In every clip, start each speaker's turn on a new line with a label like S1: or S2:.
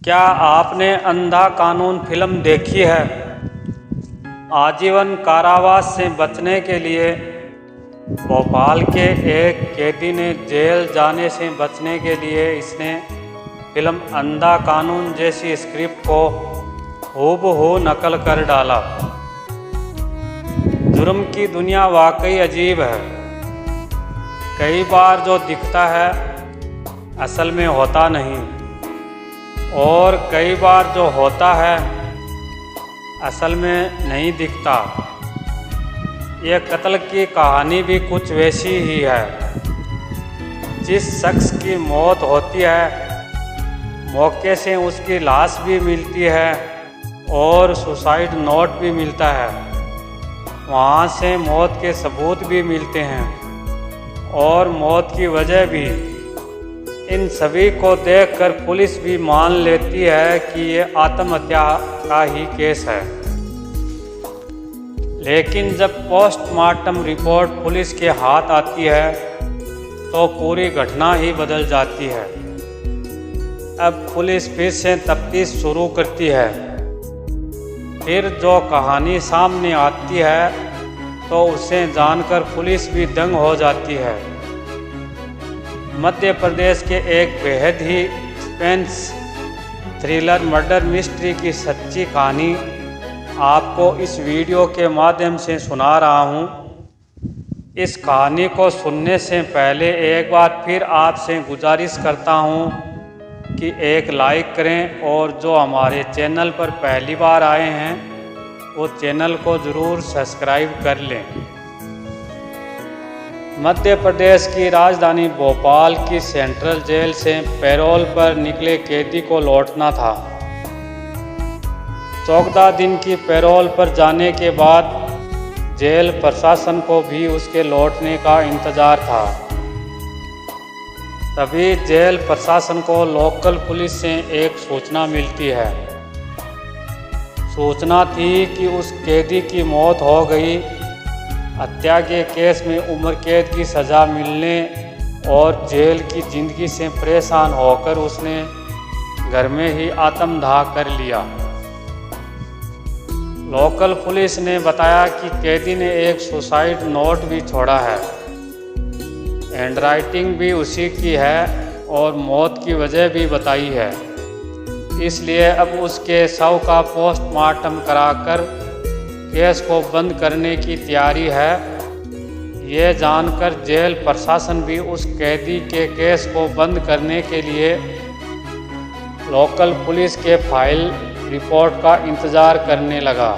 S1: क्या आपने अंधा कानून फिल्म देखी है? आजीवन कारावास से बचने के लिए भोपाल के एक कैदी ने जेल जाने से बचने के लिए इसने फिल्म अंधा कानून जैसी स्क्रिप्ट को हूबहू नकल कर डाला। जुर्म की दुनिया वाकई अजीब है। कई बार जो दिखता है असल में होता नहीं, और कई बार जो होता है असल में नहीं दिखता। यह कत्ल की कहानी भी कुछ वैसी ही है। जिस शख्स की मौत होती है मौके से उसकी लाश भी मिलती है और सुसाइड नोट भी मिलता है। वहाँ से मौत के सबूत भी मिलते हैं और मौत की वजह भी। इन सभी को देखकर पुलिस भी मान लेती है कि ये आत्महत्या का ही केस है। लेकिन जब पोस्टमार्टम रिपोर्ट पुलिस के हाथ आती है तो पूरी घटना ही बदल जाती है। अब पुलिस फिर से तफ्तीश शुरू करती है। फिर जो कहानी सामने आती है तो उसे जानकर पुलिस भी दंग हो जाती है। मध्य प्रदेश के एक बेहद ही सस्पेंस थ्रिलर मर्डर मिस्ट्री की सच्ची कहानी आपको इस वीडियो के माध्यम से सुना रहा हूँ। इस कहानी को सुनने से पहले एक बार फिर आपसे गुजारिश करता हूँ कि एक लाइक करें, और जो हमारे चैनल पर पहली बार आए हैं वो चैनल को ज़रूर सब्सक्राइब कर लें। मध्य प्रदेश की राजधानी भोपाल की सेंट्रल जेल से पैरोल पर निकले कैदी को लौटना था। 14 दिन की पैरोल पर जाने के बाद जेल प्रशासन को भी उसके लौटने का इंतज़ार था। तभी जेल प्रशासन को लोकल पुलिस से एक सूचना मिलती है। सूचना थी कि उस कैदी की मौत हो गई। हत्या के केस में उम्र कैद की सज़ा मिलने और जेल की ज़िंदगी से परेशान होकर उसने घर में ही आत्मदाह कर लिया। लोकल पुलिस ने बताया कि कैदी ने एक सुसाइड नोट भी छोड़ा है। हैंडराइटिंग भी उसी की है और मौत की वजह भी बताई है। इसलिए अब उसके शव का पोस्टमार्टम कराकर केस को बंद करने की तैयारी है। ये जानकर जेल प्रशासन भी उस कैदी के केस को बंद करने के लिए लोकल पुलिस के फाइल रिपोर्ट का इंतज़ार करने लगा।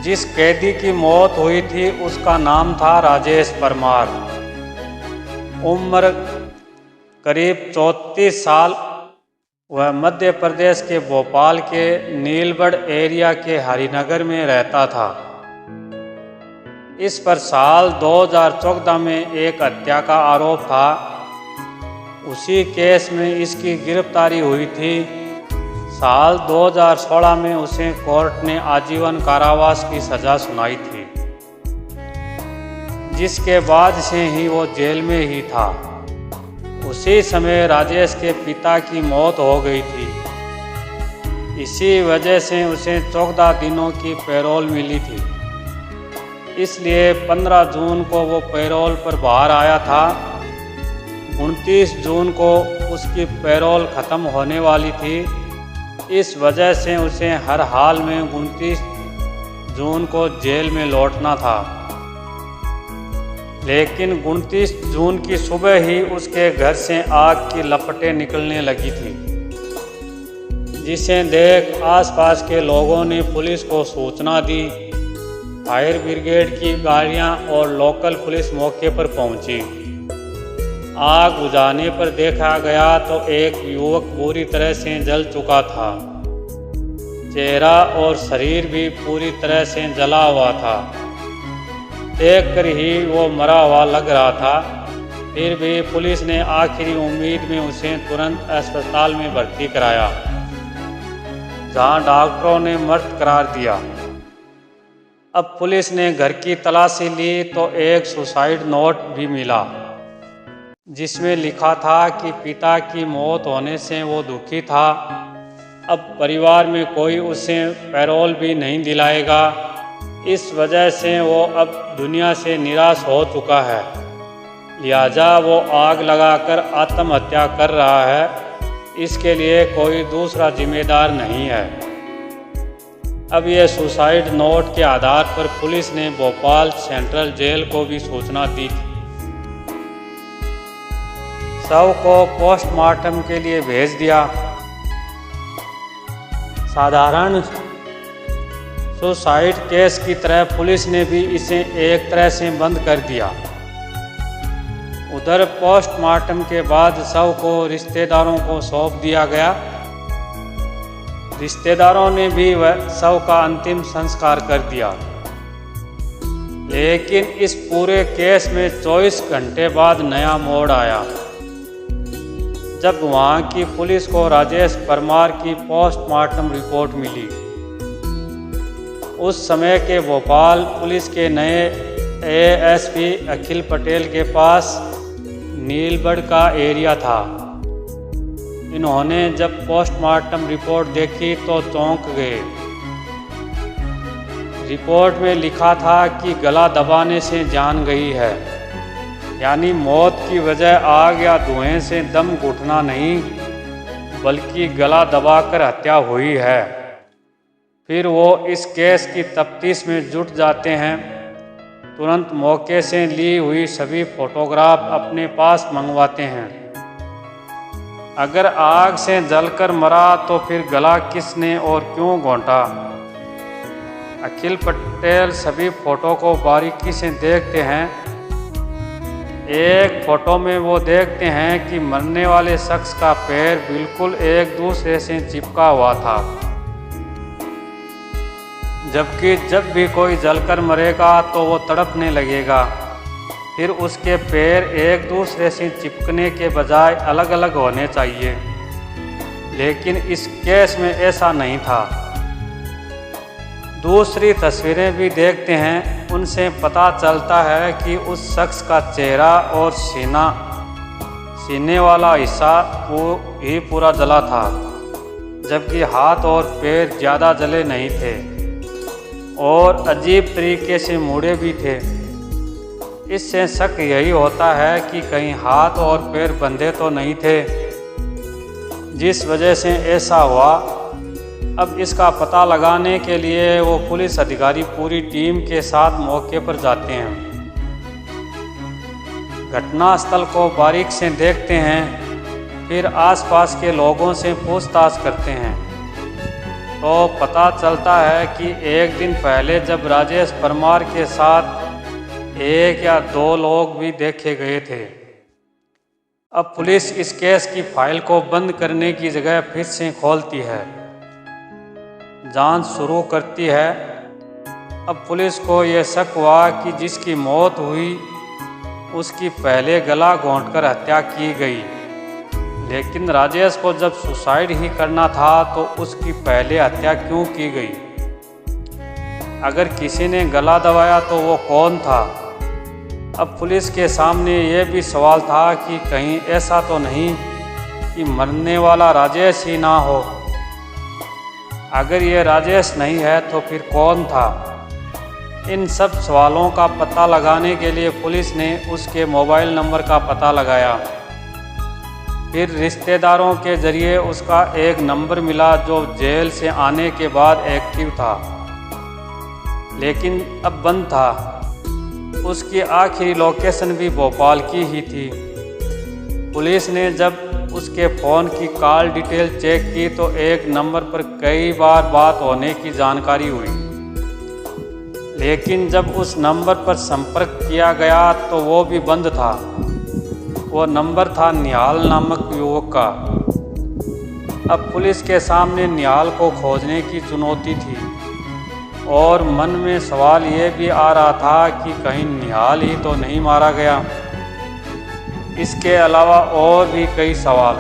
S1: जिस कैदी की मौत हुई थी उसका नाम था राजेश परमार। उम्र करीब 34 साल। वह मध्य प्रदेश के भोपाल के नीलगढ़ एरिया के हरिनगर में रहता था। इस पर साल 2014 में एक हत्या का आरोप था। उसी केस में इसकी गिरफ्तारी हुई थी। साल 2016 में उसे कोर्ट ने आजीवन कारावास की सज़ा सुनाई थी, जिसके बाद से ही वो जेल में ही था। उसी समय राजेश के पिता की मौत हो गई थी। इसी वजह से उसे 14 दिनों की पैरोल मिली थी। इसलिए 15 जून को वो पैरोल पर बाहर आया था। 29 जून को उसकी पैरोल ख़त्म होने वाली थी। इस वजह से उसे हर हाल में 29 जून को जेल में लौटना था। लेकिन 29 जून की सुबह ही उसके घर से आग की लपटें निकलने लगी थी, जिसे देख आसपास के लोगों ने पुलिस को सूचना दी। फायर ब्रिगेड की गाड़ियां और लोकल पुलिस मौके पर पहुंची। आग बुझाने पर देखा गया तो एक युवक बुरी तरह से जल चुका था। चेहरा और शरीर भी पूरी तरह से जला हुआ था। देखकर ही वो मरा हुआ लग रहा था। फिर भी पुलिस ने आखिरी उम्मीद में उसे तुरंत अस्पताल में भर्ती कराया, जहां डॉक्टरों ने मृत करार दिया। अब पुलिस ने घर की तलाशी ली तो एक सुसाइड नोट भी मिला। जिसमें लिखा था कि पिता की मौत होने से वो दुखी था। अब परिवार में कोई उसे पैरोल भी नहीं दिलाएगा। इस वजह से वो अब दुनिया से निराश हो चुका है, लिहाजा वो आग लगाकर आत्महत्या कर रहा है। इसके लिए कोई दूसरा जिम्मेदार नहीं है। अब ये सुसाइड नोट के आधार पर पुलिस ने भोपाल सेंट्रल जेल को भी सूचना दी थी। शव को पोस्टमार्टम के लिए भेज दिया। साधारण सुसाइड केस की तरह पुलिस ने भी इसे एक तरह से बंद कर दिया। उधर पोस्टमार्टम के बाद शव को रिश्तेदारों को सौंप दिया गया। रिश्तेदारों ने भी वह शव का अंतिम संस्कार कर दिया। लेकिन इस पूरे केस में 24 घंटे बाद नया मोड़ आया, जब वहां की पुलिस को राजेश परमार की पोस्टमार्टम रिपोर्ट मिली। उस समय के भोपाल पुलिस के नए एएसपी अखिल पटेल के पास नीलबढ़ का एरिया था। इन्होंने जब पोस्टमार्टम रिपोर्ट देखी तो चौंक गए। रिपोर्ट में लिखा था कि गला दबाने से जान गई है, यानी मौत की वजह आग या धुएं से दम घुटना नहीं, बल्कि गला दबाकर हत्या हुई है। फिर वो इस केस की तफ्तीश में जुट जाते हैं। तुरंत मौके से ली हुई सभी फोटोग्राफ अपने पास मंगवाते हैं। अगर आग से जलकर मरा तो फिर गला किसने और क्यों घोंटा? अखिल पटेल सभी फोटो को बारीकी से देखते हैं। एक फोटो में वो देखते हैं कि मरने वाले शख्स का पैर बिल्कुल एक दूसरे से चिपका हुआ था, जबकि जब भी कोई जलकर मरेगा तो वो तड़पने लगेगा। फिर उसके पैर एक दूसरे से चिपकने के बजाय अलग अलग होने चाहिए, लेकिन इस केस में ऐसा नहीं था। दूसरी तस्वीरें भी देखते हैं, उनसे पता चलता है कि उस शख्स का चेहरा और सीने वाला हिस्सा ही पूरा जला था, जबकि हाथ और पैर ज़्यादा जले नहीं थे और अजीब तरीके से मुड़े भी थे। इससे शक यही होता है कि कहीं हाथ और पैर बंधे तो नहीं थे, जिस वजह से ऐसा हुआ। अब इसका पता लगाने के लिए वो पुलिस अधिकारी पूरी टीम के साथ मौके पर जाते हैं। घटनास्थल को बारीक से देखते हैं, फिर आसपास के लोगों से पूछताछ करते हैं तो पता चलता है कि एक दिन पहले जब राजेश परमार के साथ 1 या 2 लोग भी देखे गए थे। अब पुलिस इस केस की फाइल को बंद करने की जगह फिर से खोलती है, जांच शुरू करती है। अब पुलिस को यह शक हुआ कि जिसकी मौत हुई उसकी पहले गला घोंटकर हत्या की गई, लेकिन राजेश को जब सुसाइड ही करना था तो उसकी पहले हत्या क्यों की गई? अगर किसी ने गला दबाया तो वो कौन था? अब पुलिस के सामने ये भी सवाल था कि कहीं ऐसा तो नहीं कि मरने वाला राजेश ही ना हो। अगर ये राजेश नहीं है तो फिर कौन था? इन सब सवालों का पता लगाने के लिए पुलिस ने उसके मोबाइल नंबर का पता लगाया। फिर रिश्तेदारों के जरिए उसका एक नंबर मिला जो जेल से आने के बाद एक्टिव था, लेकिन अब बंद था। उसकी आखिरी लोकेशन भी भोपाल की ही थी। पुलिस ने जब उसके फ़ोन की कॉल डिटेल चेक की तो एक नंबर पर कई बार बात होने की जानकारी हुई, लेकिन जब उस नंबर पर संपर्क किया गया तो वो भी बंद था। वो नंबर था निहाल नामक युवक का। अब पुलिस के सामने निहाल को खोजने की चुनौती थी और मन में सवाल ये भी आ रहा था कि कहीं निहाल ही तो नहीं मारा गया। इसके अलावा और भी कई सवाल।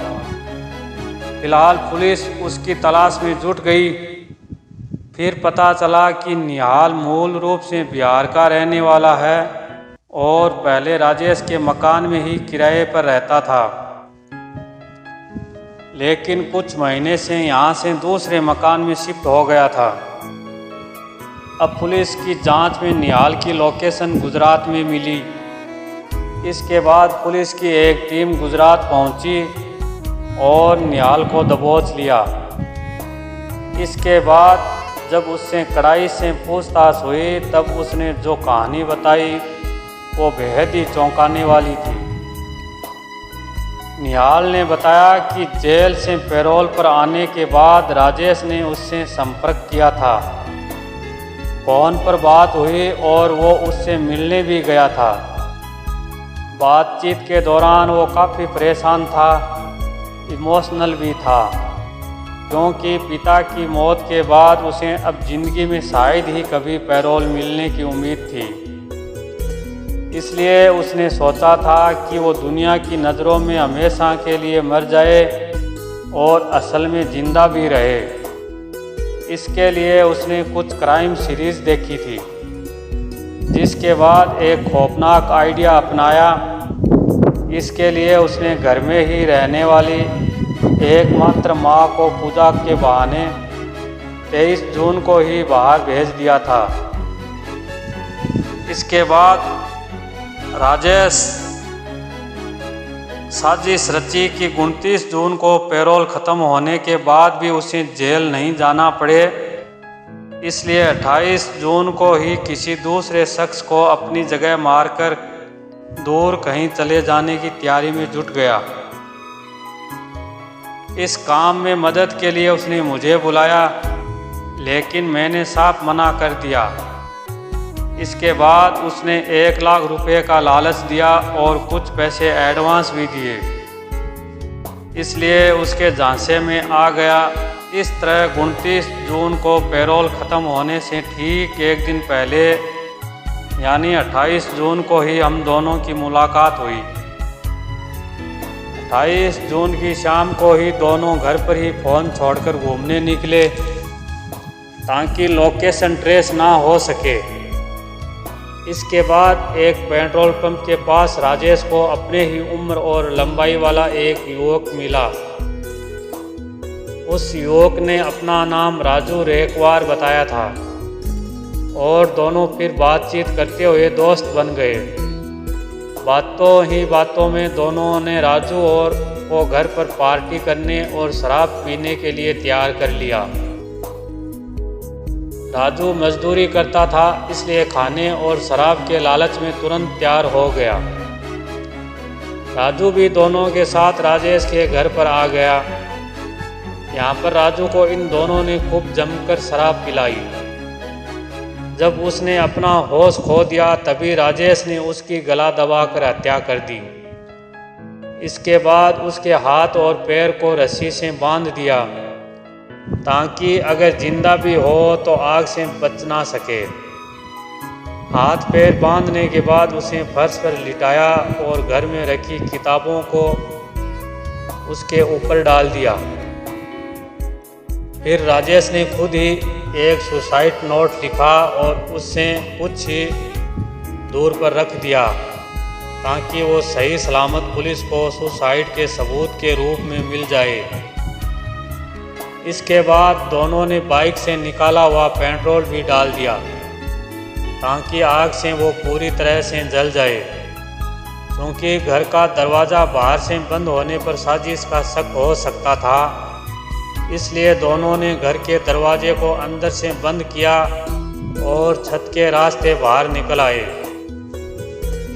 S1: फिलहाल पुलिस उसकी तलाश में जुट गई। फिर पता चला कि निहाल मूल रूप से बिहार का रहने वाला है और पहले राजेश के मकान में ही किराए पर रहता था, लेकिन कुछ महीने से यहाँ से दूसरे मकान में शिफ्ट हो गया था। अब पुलिस की जांच में निहाल की लोकेशन गुजरात में मिली। इसके बाद पुलिस की एक टीम गुजरात पहुंची और निहाल को दबोच लिया। इसके बाद जब उससे कड़ाई से पूछताछ हुई तब उसने जो कहानी बताई वो बेहद ही चौंकाने वाली थी। निहाल ने बताया कि जेल से पैरोल पर आने के बाद राजेश ने उससे संपर्क किया था, फ़ोन पर बात हुई और वो उससे मिलने भी गया था। बातचीत के दौरान वो काफ़ी परेशान था, इमोशनल भी था, क्योंकि पिता की मौत के बाद उसे अब ज़िंदगी में शायद ही कभी पैरोल मिलने की उम्मीद थी। इसलिए उसने सोचा था कि वो दुनिया की नज़रों में हमेशा के लिए मर जाए और असल में ज़िंदा भी रहे। इसके लिए उसने कुछ क्राइम सीरीज़ देखी थी, जिसके बाद एक खौफनाक आइडिया अपनाया। इसके लिए उसने घर में ही रहने वाली एकमात्र माँ को पूजा के बहाने 23 जून को ही बाहर भेज दिया था। इसके बाद राजेश साजिश रची कि 29 जून को पैरोल ख़त्म होने के बाद भी उसे जेल नहीं जाना पड़े, इसलिए 28 जून को ही किसी दूसरे शख्स को अपनी जगह मारकर दूर कहीं चले जाने की तैयारी में जुट गया। इस काम में मदद के लिए उसने मुझे बुलाया, लेकिन मैंने साफ मना कर दिया। इसके बाद उसने 1 लाख रुपए का लालच दिया और कुछ पैसे एडवांस भी दिए, इसलिए उसके झांसे में आ गया। इस तरह 29 जून को पैरोल ख़त्म होने से ठीक एक दिन पहले यानी 28 जून को ही हम दोनों की मुलाकात हुई। 28 जून की शाम को ही दोनों घर पर ही फ़ोन छोड़कर घूमने निकले ताकि लोकेशन ट्रेस ना हो सके। इसके बाद एक पेट्रोल पंप के पास राजेश को अपने ही उम्र और लंबाई वाला एक युवक मिला। उस युवक ने अपना नाम राजू रेखवार बताया था और दोनों फिर बातचीत करते हुए दोस्त बन गए। बातों ही बातों में दोनों ने राजू और को घर पर पार्टी करने और शराब पीने के लिए तैयार कर लिया। राजू मजदूरी करता था, इसलिए खाने और शराब के लालच में तुरंत तैयार हो गया। राजू भी दोनों के साथ राजेश के घर पर आ गया। यहाँ पर राजू को इन दोनों ने खूब जमकर शराब पिलाई। जब उसने अपना होश खो दिया तभी राजेश ने उसकी गला दबाकर हत्या कर दी। इसके बाद उसके हाथ और पैर को रस्सी से बांध दिया ताकि अगर जिंदा भी हो तो आग से बच ना सके। हाथ पैर बांधने के बाद उसे फर्श पर लिटाया और घर में रखी किताबों को उसके ऊपर डाल दिया। फिर राजेश ने खुद ही एक सुसाइड नोट लिखा और उससे कुछ ही दूर पर रख दिया ताकि वो सही सलामत पुलिस को सुसाइड के सबूत के रूप में मिल जाए। इसके बाद दोनों ने बाइक से निकाला हुआ पेट्रोल भी डाल दिया ताकि आग से वो पूरी तरह से जल जाए। क्योंकि घर का दरवाज़ा बाहर से बंद होने पर साजिश का शक हो सकता था, इसलिए दोनों ने घर के दरवाजे को अंदर से बंद किया और छत के रास्ते बाहर निकल आए।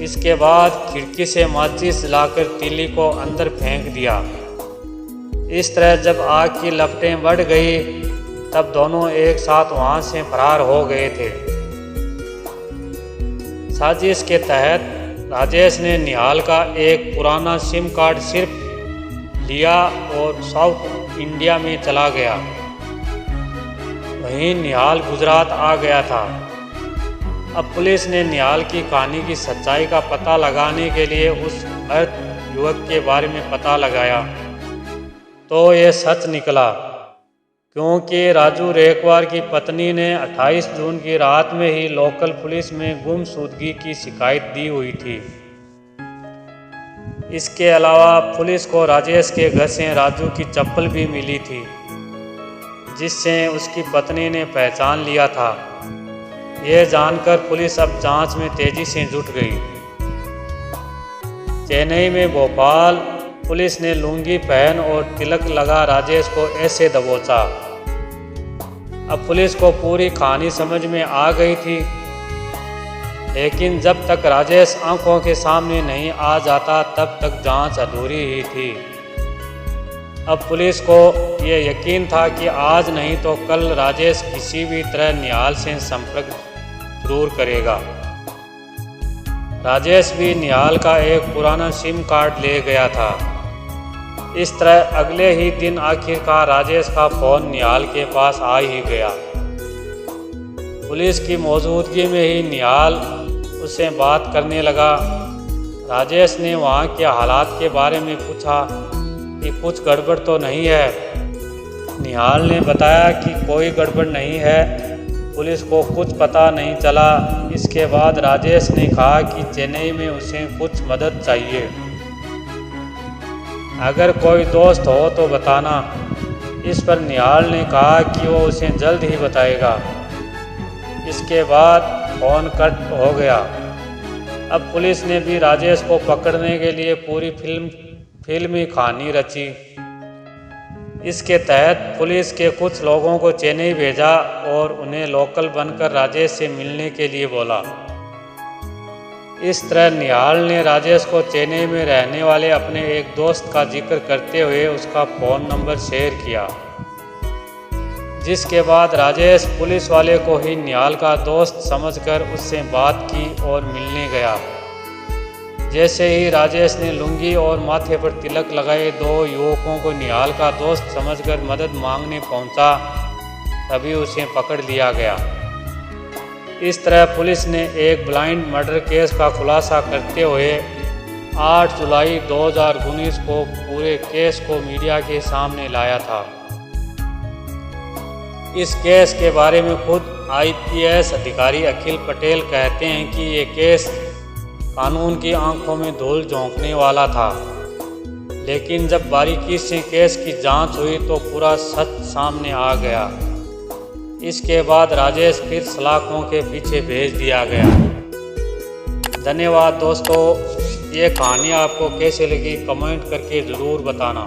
S1: इसके बाद खिड़की से माचिस जलाकर तीली को अंदर फेंक दिया। इस तरह जब आग की लपटें बढ़ गई तब दोनों एक साथ वहां से फरार हो गए थे। साजिश के तहत राजेश ने निहाल का एक पुराना सिम कार्ड सिर्फ लिया और साउथ इंडिया में चला गया। वहीं निहाल गुजरात आ गया था। अब पुलिस ने निहाल की कहानी की सच्चाई का पता लगाने के लिए उस मृत युवक के बारे में पता लगाया तो ये सच निकला। क्योंकि राजू रेकवार की पत्नी ने 28 जून की रात में ही लोकल पुलिस में गुमशुदगी की शिकायत दी हुई थी। इसके अलावा पुलिस को राजेश के घर से राजू की चप्पल भी मिली थी, जिससे उसकी पत्नी ने पहचान लिया था। यह जानकर पुलिस अब जांच में तेजी से जुट गई। चेन्नई में भोपाल पुलिस ने लुंगी पहन और तिलक लगा राजेश को ऐसे दबोचा। अब पुलिस को पूरी कहानी समझ में आ गई थी, लेकिन जब तक राजेश आंखों के सामने नहीं आ जाता तब तक जांच अधूरी ही थी। अब पुलिस को यह यकीन था कि आज नहीं तो कल राजेश किसी भी तरह निहाल से संपर्क जरूर करेगा। राजेश भी निहाल का एक पुराना सिम कार्ड ले गया था। इस तरह अगले ही दिन आखिरकार राजेश का फ़ोन निहाल के पास आ ही गया। पुलिस की मौजूदगी में ही निहाल उससे बात करने लगा। राजेश ने वहाँ के हालात के बारे में पूछा कि कुछ गड़बड़ तो नहीं है। निहाल ने बताया कि कोई गड़बड़ नहीं है, पुलिस को कुछ पता नहीं चला। इसके बाद राजेश ने कहा कि चेन्नई में उसे कुछ मदद चाहिए, अगर कोई दोस्त हो तो बताना। इस पर निहाल ने कहा कि वो उसे जल्द ही बताएगा। इसके बाद फ़ोन कट हो गया। अब पुलिस ने भी राजेश को पकड़ने के लिए पूरी फिल्मी कहानी रची। इसके तहत पुलिस के कुछ लोगों को चेन्नई भेजा और उन्हें लोकल बनकर राजेश से मिलने के लिए बोला। इस तरह निहाल ने राजेश को चेन्नई में रहने वाले अपने एक दोस्त का जिक्र करते हुए उसका फ़ोन नंबर शेयर किया, जिसके बाद राजेश पुलिस वाले को ही निहाल का दोस्त समझकर उससे बात की और मिलने गया। जैसे ही राजेश ने लुंगी और माथे पर तिलक लगाए दो युवकों को निहाल का दोस्त समझकर मदद मांगने पहुंचा, तभी उसे पकड़ लिया गया। इस तरह पुलिस ने एक ब्लाइंड मर्डर केस का खुलासा करते हुए 8 जुलाई 2019 को पूरे केस को मीडिया के सामने लाया था। इस केस के बारे में खुद IPS अधिकारी अखिल पटेल कहते हैं कि ये केस कानून की आंखों में धूल झोंकने वाला था, लेकिन जब बारीकी से केस की जांच हुई तो पूरा सच सामने आ गया। इसके बाद राजेश फिर सलाखों के पीछे भेज दिया गया। धन्यवाद दोस्तों, ये कहानी आपको कैसे लगी कमेंट करके ज़रूर बताना।